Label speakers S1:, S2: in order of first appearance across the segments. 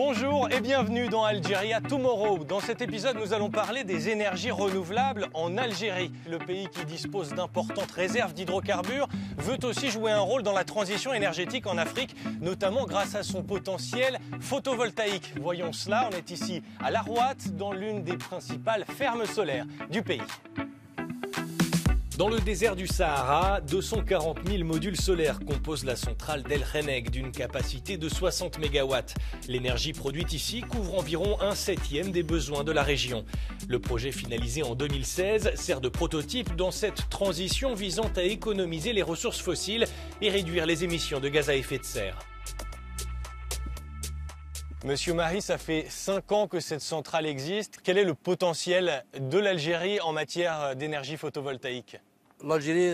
S1: Bonjour et bienvenue dans Algeria Tomorrow. Dans cet épisode, nous allons parler des énergies renouvelables en Algérie. Le pays qui dispose d'importantes réserves d'hydrocarbures veut aussi jouer un rôle dans la transition énergétique en Afrique, notamment grâce à son potentiel photovoltaïque. Voyons cela, on est ici à Larouat, dans l'une des principales fermes solaires du pays. Dans le désert du Sahara, 240 000 modules solaires composent la centrale d'El Kheneg d'une capacité de 60 MW. L'énergie produite ici couvre environ 1/7 des besoins de la région. Le projet finalisé en 2016 sert de prototype dans cette transition visant à économiser les ressources fossiles et réduire les émissions de gaz à effet de serre. Monsieur Mahi, ça fait 5 ans que cette centrale existe. Quel est le potentiel de l'Algérie en matière d'énergie photovoltaïque ?
S2: L'Algérie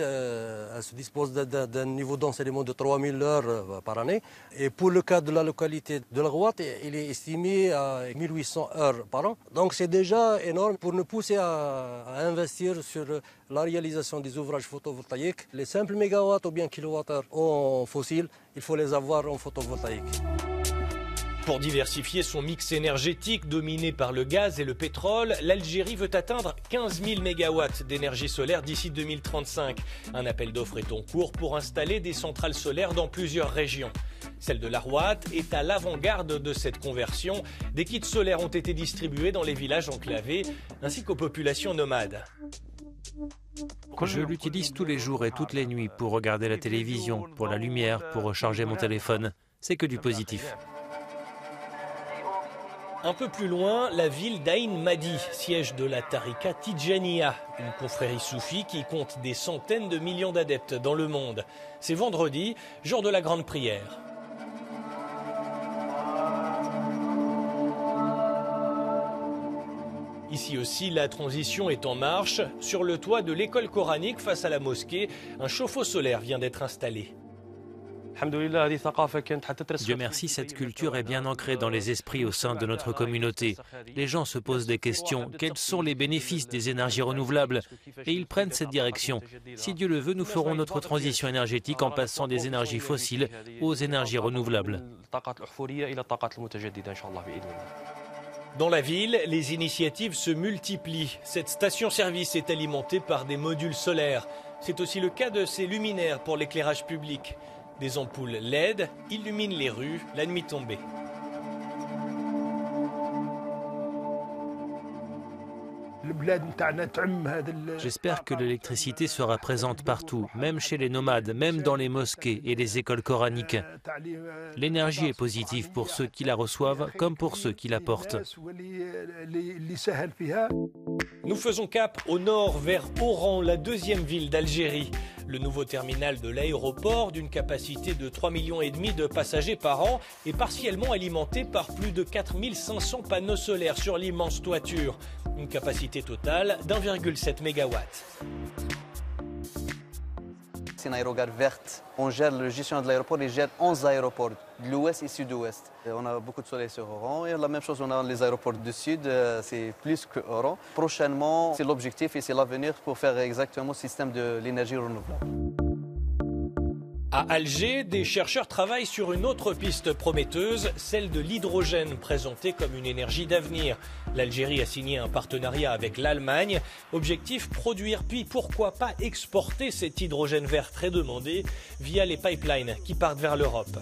S2: se dispose d'un niveau d'enseignement de 3000 heures par année. Et pour le cas de la localité de Larouat, il est estimé à 1800 heures par an. Donc c'est déjà énorme pour nous pousser à investir sur la réalisation des ouvrages photovoltaïques. Les simples mégawatts ou bien kilowattheures en fossile, il faut les avoir en photovoltaïque.
S1: Pour diversifier son mix énergétique dominé par le gaz et le pétrole, l'Algérie veut atteindre 15 000 MW d'énergie solaire d'ici 2035. Un appel d'offres est en cours pour installer des centrales solaires dans plusieurs régions. Celle de Larouat est à l'avant-garde de cette conversion. Des kits solaires ont été distribués dans les villages enclavés ainsi qu'aux populations nomades.
S3: Je l'utilise tous les jours et toutes les nuits pour regarder la télévision, pour la lumière, pour recharger mon téléphone. C'est que du positif.
S1: Un peu plus loin, la ville d'Aïn Madi, siège de la Tariqa Tidjaniya, une confrérie soufie qui compte des centaines de millions d'adeptes dans le monde. C'est vendredi, jour de la grande prière. Ici aussi, la transition est en marche. Sur le toit de l'école coranique face à la mosquée, un chauffe-eau solaire vient d'être installé.
S3: Dieu merci, cette culture est bien ancrée dans les esprits au sein de notre communauté. Les gens se posent des questions. Quels sont les bénéfices des énergies renouvelables? Et ils prennent cette direction. Si Dieu le veut, nous ferons notre transition énergétique en passant des énergies fossiles aux énergies renouvelables.
S1: Dans la ville, les initiatives se multiplient. Cette station-service est alimentée par des modules solaires. C'est aussi le cas de ces luminaires pour l'éclairage public. Des ampoules LED illuminent les rues la nuit tombée.
S3: J'espère que l'électricité sera présente partout, même chez les nomades, même dans les mosquées et les écoles coraniques. L'énergie est positive pour ceux qui la reçoivent comme pour ceux qui la portent.
S1: Nous faisons cap au nord vers Oran, la deuxième ville d'Algérie. Le nouveau terminal de l'aéroport, d'une capacité de 3,5 millions de passagers par an, est partiellement alimenté par plus de 4500 panneaux solaires sur l'immense toiture. Une capacité totale d'1,7 MW.
S4: C'est un aérogare verte. On gère la gestion de l'aéroport et gère 11 aéroports de l'ouest et sud-ouest. On a beaucoup de soleil sur Oran et la même chose, on a les aéroports du sud, c'est plus que Oran. Prochainement, c'est l'objectif et c'est l'avenir pour faire exactement le système de l'énergie renouvelable.
S1: À Alger, des chercheurs travaillent sur une autre piste prometteuse, celle de l'hydrogène, présentée comme une énergie d'avenir. L'Algérie a signé un partenariat avec l'Allemagne. Objectif, produire puis pourquoi pas exporter cet hydrogène vert très demandé via les pipelines qui partent vers l'Europe.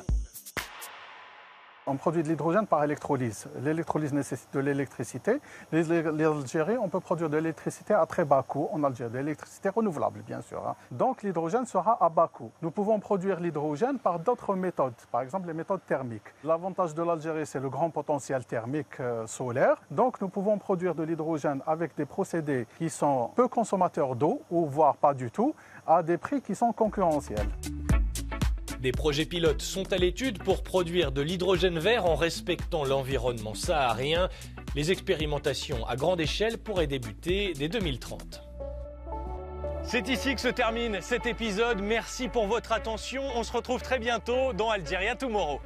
S5: On produit de l'hydrogène par électrolyse. L'électrolyse nécessite de l'électricité. L'Algérie, on peut produire de l'électricité à très bas coût en Algérie, de l'électricité renouvelable, bien sûr. Donc l'hydrogène sera à bas coût. Nous pouvons produire l'hydrogène par d'autres méthodes, par exemple les méthodes thermiques. L'avantage de l'Algérie, c'est le grand potentiel thermique solaire. Donc nous pouvons produire de l'hydrogène avec des procédés qui sont peu consommateurs d'eau, ou voire pas du tout, à des prix qui sont concurrentiels.
S1: Des projets pilotes sont à l'étude pour produire de l'hydrogène vert en respectant l'environnement saharien. Les expérimentations à grande échelle pourraient débuter dès 2030. C'est ici que se termine cet épisode. Merci pour votre attention. On se retrouve très bientôt dans Algeria Tomorrow.